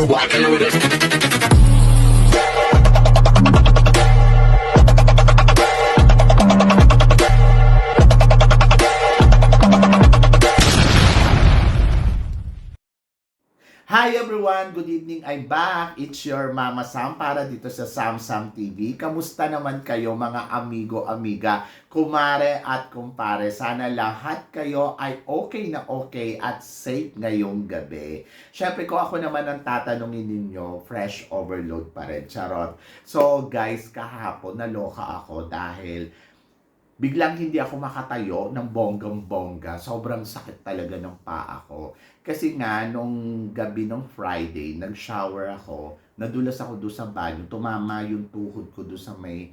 Hi everyone! Good evening! I'm back! It's your Mama Sam para dito sa Sam Sam TV. Kamusta naman kayo mga amigo, amiga, kumare at kumpare? Sana lahat kayo ay okay na okay at safe ngayong gabi. Syempre ko ako naman ang tatanungin ninyo, fresh overload pa rin, charot. So guys, kahapon naloka ako dahil biglang hindi ako makatayo ng bonggang-bongga. Sobrang sakit talaga ng paa ko. Kasi nga, nung gabi ng Friday, nag-shower ako, nadulas ako doon sa banyo, tumama yung tuhod ko doon sa may,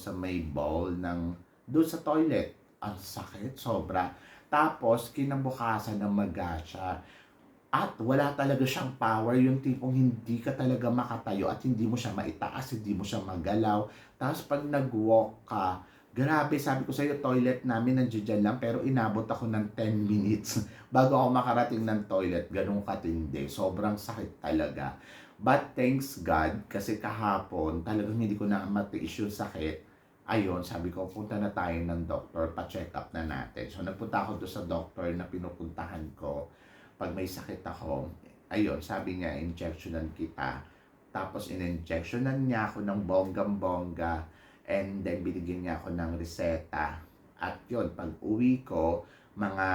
sa may bowl ng, doon sa toilet. Ang sakit, sobra. Tapos, kinabukasan ng maga siya. At wala talaga siyang power, yung tipong hindi ka talaga makatayo at hindi mo siya maitaas, hindi mo siya magalaw. Tapos pag nag-walk ka, grabe, sabi ko sa'yo, toilet namin nandiyan lang, pero inabot ako ng 10 minutes bago ako makarating ng toilet. Ganun katindi. Sobrang sakit talaga. But thanks God, kasi kahapon, talagang hindi ko na matiis yung sakit. Ayun, sabi ko, punta na tayo ng doktor, pa-check up na natin. So, nagpunta ako doon sa doktor na pinupuntahan ko. Pag may sakit ako, ayun, sabi niya, injectionan kita. Tapos, in-injectionan niya ako ng bonggang-bongga. And then, binigyan niya ako ng reseta. At yun, pag uwi ko, mga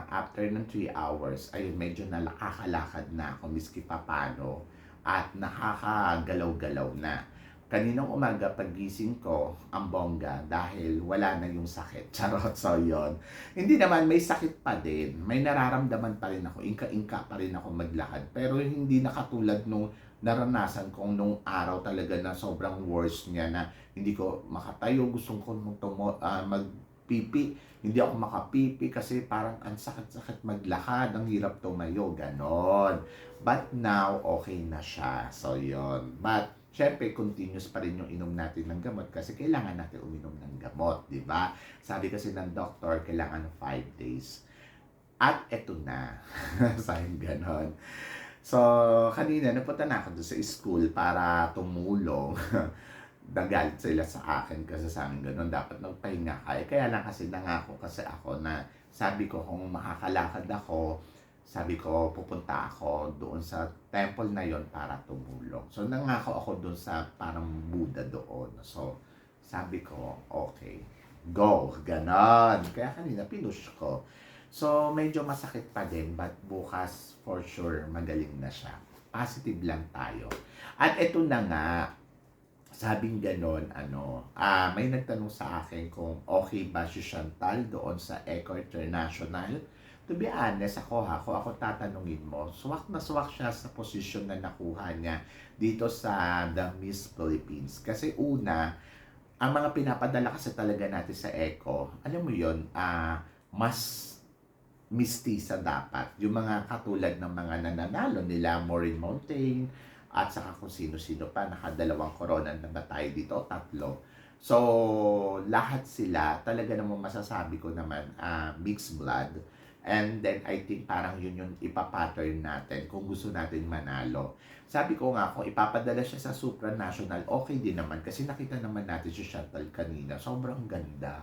after ng 3 hours, ayun, medyo nakakalakad na ako, miski papano. At nakakagalaw-galaw na. Kaninang umaga, pagising ko, ang bongga, dahil wala na yung sakit. Charot, so yun. Hindi naman, may sakit pa din. May nararamdaman pa rin ako. Inka-inka pa rin ako maglakad. Pero hindi nakatulad nung naranasan kong nung araw talaga na sobrang worst niya na hindi ko makatayo, gusto ko magpipi, hindi ako makapipi kasi parang ang sakit-sakit maglakad, ang hirap tumayo, ganon. But now, okay na siya. So, yon. But, syempre, continuous pa rin yung inom natin ng gamot kasi kailangan natin uminom ng gamot, di ba? Sabi kasi ng doktor, kailangan 5 days. At eto na. Sayang ganon. So, kanina, napunta na ako doon sa school para tumulong. Nagalit sila sa akin kasi sa amin ganun, dapat magpahinga ka. Kaya lang kasi nangako kasi ako na sabi ko kung makakalakad ako, sabi ko pupunta ako doon sa temple na yon para tumulong. So, nangako ako doon sa parang Buddha doon. So, sabi ko, okay, go, ganon. Kaya kanina, pinush ko. So, medyo masakit pa din, but bukas, for sure, magaling na siya. Positive lang tayo. At ito na nga, sabing ganon, may nagtanong sa akin kung okay ba si Chantal doon sa Eco International. To be honest, ako tatanungin mo, swak na swak siya sa posisyon na nakuha niya dito sa The Miss Philippines. Kasi una, ang mga pinapadala kasi talaga natin sa Eco, alam mo yon, mas mistisa dapat. Yung mga katulad ng mga nananalo nila, Maureen Montaigne, at saka kung sino-sino pa, nakadalawang corona na ba tayo dito, 3. So, lahat sila, talaga namang masasabi ko naman, mixed blood. And then, I think parang yun yung ipapattern natin kung gusto natin manalo. Sabi ko nga, kung ipapadala siya sa supranational, okay din naman. Kasi nakita naman natin si Chantal kanina, sobrang ganda.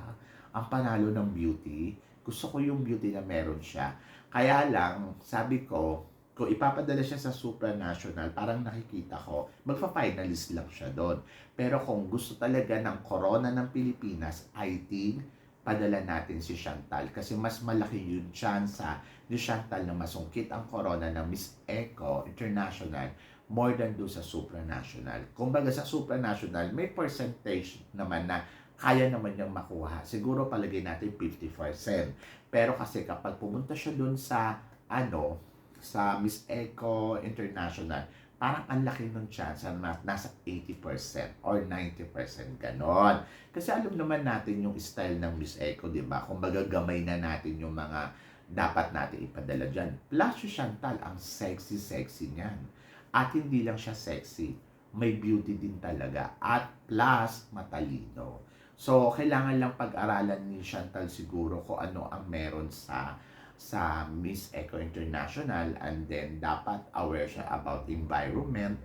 Ang panalo ng beauty. Gusto ko yung beauty na meron siya. Kaya lang, sabi ko, kung ipapadala siya sa supranational, parang nakikita ko, magpa-finalist lang siya doon. Pero kung gusto talaga ng corona ng Pilipinas, I think, padala natin si Chantal. Kasi mas malaki yung tsansa ni Chantal na masungkit ang corona ng Miss Eco International more than doon sa supranational. Kumbaga sa supranational, may percentage naman na kaya naman niyang makuha. Siguro palagay natin 50%. Pero kasi kapag pumunta siya dun sa, sa Miss Eco International, parang ang laki ng chance na nasa 80% or 90%, ganon. Kasi alam naman natin yung style ng Miss Eco, di ba? Kung magagamay na natin yung mga dapat natin ipadala dyan. Plus si Chantal, ang sexy-sexy niyan. At hindi lang siya sexy, may beauty din talaga. At plus, matalino. So, kailangan lang pag-aralan ni Chantal siguro kung ano ang meron sa sa Miss Eco International, and then dapat aware siya about environment.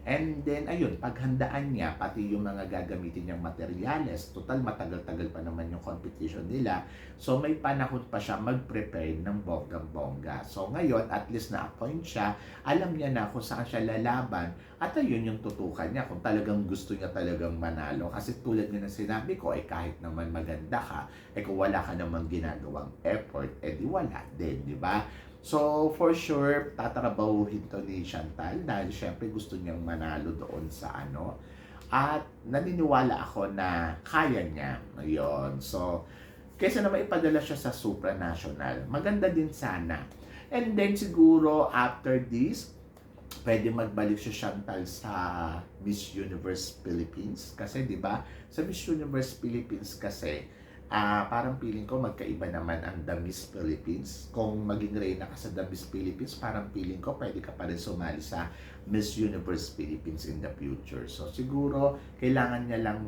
And then, ayun, paghandaan niya, pati yung mga gagamitin niyang materyales, total matagal-tagal pa naman yung competition nila. So, may panahon pa siya mag-prepare ng bonggang-bongga. So, ngayon, at least na-appoint siya, alam niya na kung saan siya lalaban, at ayun yung tutukan niya kung talagang gusto niya talagang manalo. Kasi tulad nga ng sinabi ko, kahit naman maganda ka, kung wala ka namang ginagawang effort, di wala din, di ba? So, for sure, tatrabahuhin to ni Chantal dahil syempre gusto niyang manalo doon sa ano. At naniniwala ako na kaya niya. Ayun. So, kaysa na maipadala siya sa supranational, maganda din sana. And then siguro after this, pwede magbalik si Chantal sa Miss Universe Philippines. Kasi 'di ba sa Miss Universe Philippines kasi, parang feeling ko magkaiba naman ang The Miss Philippines. Kung maging reyna ka sa The Miss Philippines, parang feeling ko pwede ka pa rin sumali sa Miss Universe Philippines in the future. So siguro, kailangan niya lang,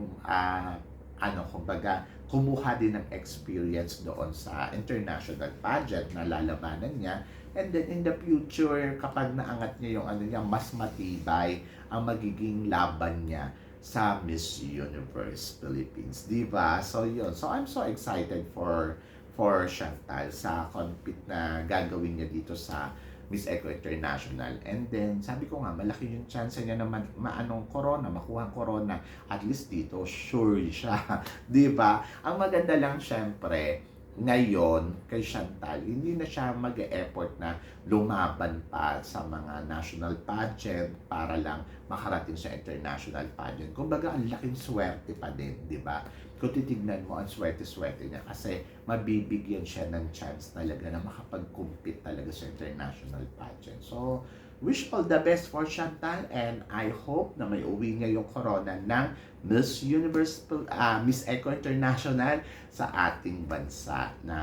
kumbaga, kumuha din ng experience doon sa international pageant na lalabanan niya. And then in the future, kapag naangat niya yung ano niya, mas matibay ang magiging laban niya sa Miss Universe Philippines, di ba? So yun. So I'm so excited for Chantal sa compete na gagawin niya dito sa Miss Eco International. And then sabi ko nga, malaki yung chance niya na maanong corona, makuha ang corona. At least dito sure siya, di ba? Ang maganda lang syempre ngayon kay Chantal, hindi na siya mag-e-effort na lumaban pa sa mga national pageant para lang makarating sa international pageant. Kumbaga, ang laking swerte pa din, di ba? Kung titignan mo, ang swerte-swerte niya kasi mabibigyan siya ng chance talaga na makapag-compete talaga sa international pageant. So, wish all the best for Chantal, and I hope na may uwi niya yung corona ng Miss Universe, Miss Eco International sa ating bansa na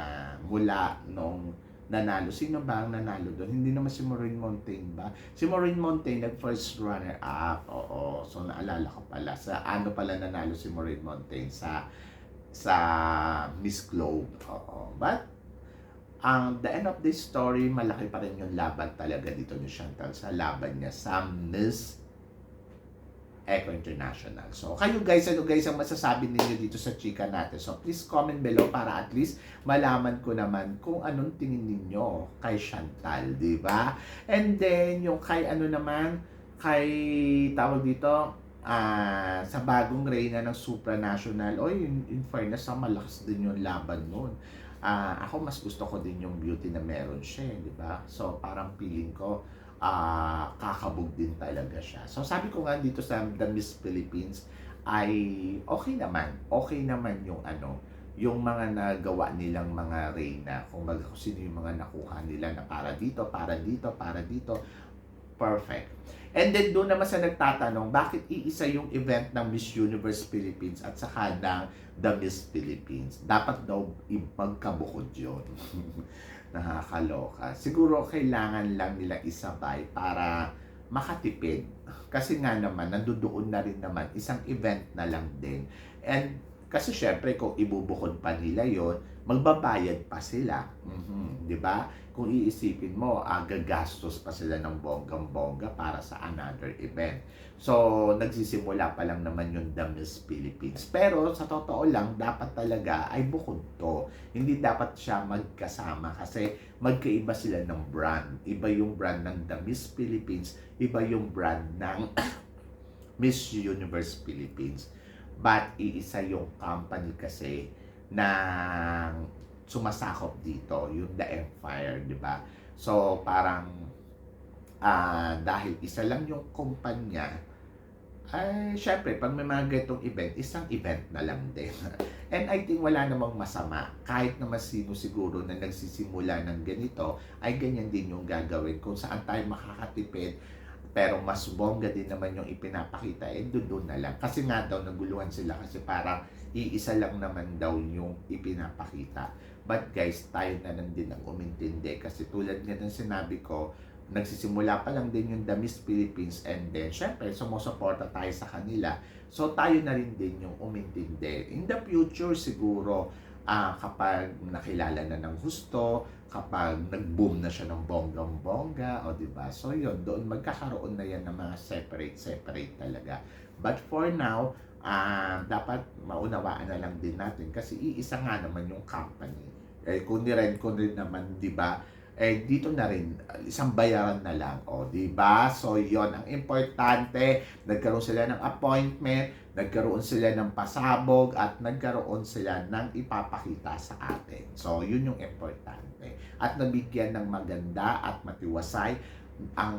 mula nung nanalo. Sino ba ang nanalo doon? Hindi naman si Maureen Montaigne ba? Si Maureen Montaigne nag-first runner-up. Oo. So, naalala ko pala. Sa ano pala nanalo si Maureen Montaigne? Sa Miss Globe. Oo. But, ang the end of this story, malaki pa rin yung laban talaga dito ni Chantal sa laban niya sa Miss Eco International. So, kayo guys, ano guys ang masasabi ninyo dito sa chika natin? So, please comment below para at least malaman ko naman kung anong tingin ninyo kay Chantal, di ba? And then, yung kay ano naman, kay tawag dito, sa bagong reyna ng supranational, in fairness, malakas din yung laban nun. Ako mas gusto ko din yung beauty na meron siya, di ba? So, parang feeling ko, kakabog din talaga siya. So sabi ko nga dito sa The Miss Philippines ay okay naman yung yung mga nagawa nilang mga reyna, kung sino yung mga nakuha nila na para dito, perfect. And then doon naman sa nagtatanong, bakit iisa yung event ng Miss Universe Philippines at saka ng The Miss Philippines? Dapat daw magkabukod yun. Nakakaloka. Siguro kailangan lang nila isabay para makatipid. Kasi nga naman, nandoon na rin naman, isang event na lang din. And kasi syempre, kung ibubukod pa nila yon, magbabayad pa sila. Di ba? Kung iisipin mo, gagastos pa sila ng bonggang-bongga para sa another event. So, nagsisimula pa lang naman yung The Miss Philippines. Pero sa totoo lang, dapat talaga ay bukod to. Hindi dapat siya magkasama kasi magkaiba sila ng brand. Iba yung brand ng The Miss Philippines, iba yung brand ng Miss Universe Philippines. But iisa yung company kasi na sumasakop dito, yung The Empire, di ba? So, parang dahil isa lang yung kumpanya, ay syempre, pag may mga ganitong event, isang event na lang din. And I think wala namang masama. Kahit naman sino siguro na nagsisimula ng ganito, ay ganyan din yung gagawin. Kung saan tayo makakatipid, pero mas bongga din naman yung ipinapakita, doon na lang. Kasi nga daw, naguluhan sila kasi parang iisa lang naman daw yung ipinapakita. But guys, tayo na lang din ang umintindi kasi tulad nga ng sinabi ko, nagsisimula pa lang din yung The Miss Philippines, and then syempre sumusuporta tayo sa kanila. So tayo na rin din yung umintindi. In the future siguro, kapag nakilala na ng husto, kapag nag-boom na siya ng bonggang-bongga, o di ba? So yun, doon magkakaroon na yan ng mga separate talaga. But for now, dapat maunawaan na lang din natin kasi iisa nga naman yung company. Kung ni-rent ko rin naman, di ba? Dito na rin, isang bayaran na lang, o, di ba? So, yon ang importante, nagkaroon sila ng appointment, nagkaroon sila ng pasabog, at nagkaroon sila ng ipapakita sa atin. So, yun yung importante. At nabigyan ng maganda at matiwasay ang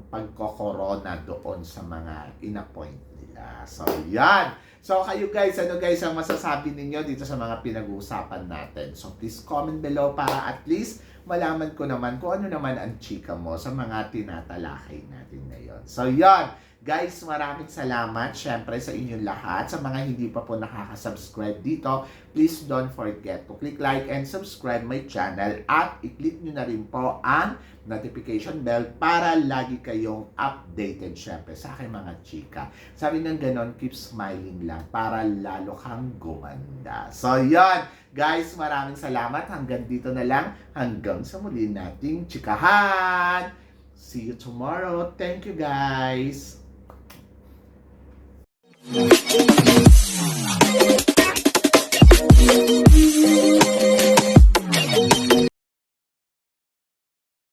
pagkokorona doon sa mga in-appoint nila. So, yan. So, kayo guys, ano guys ang masasabi ninyo dito sa mga pinag-uusapan natin? So, please comment below para at least malaman ko naman kung ano naman ang chika mo sa mga tinatalakay natin ngayon. So, yon. Guys, maraming salamat syempre sa inyong lahat. Sa mga hindi pa po nakaka-subscribe dito, please don't forget to click like and subscribe my channel at i-click nyo na rin po ang notification bell para lagi kayong updated syempre sa aking mga chika. Sabi ng ganon, keep smiling lang para lalo kang gumanda. So, yon. Guys, maraming salamat. Hanggang dito na lang. Hanggang sa muli nating chikahan. See you tomorrow. Thank you, guys.